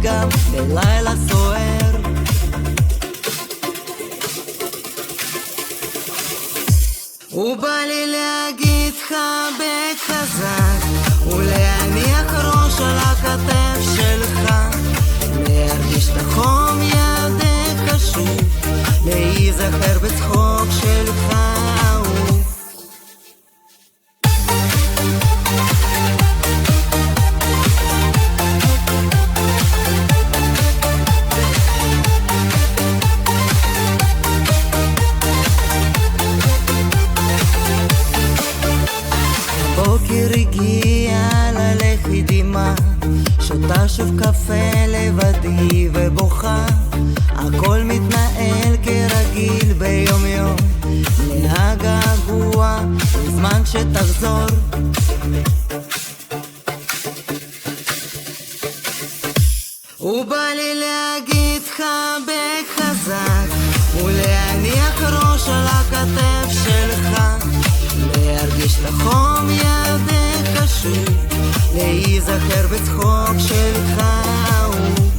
גם בלילה סוער. ובא לי להגיד חבק חזק ולהניח ראש על הכתף שלך, להרגיש את החום ידך שוב, להיזכר בצחוק שלך אהוב. בוקר הגיע ללכי דימה, שותה שוב קפה לבדי ובוכה, הכל מתנהל כרגיל ביום יום, להגעגוע בזמן שתחזור. ובא לי להגיד חבק חזק ולהניח ראש על הכתף שלך, להרגיש את החום ידך שוב, להיזכר בצחוק שלך אהוב.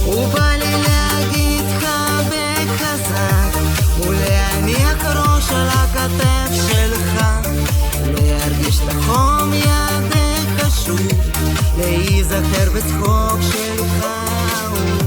ובא לי להגיד חבק חזק ולהניח ראש על הכתף שלך, להרגיש את החום ידך שוב, להיזכר בצחוק שלך אהוב.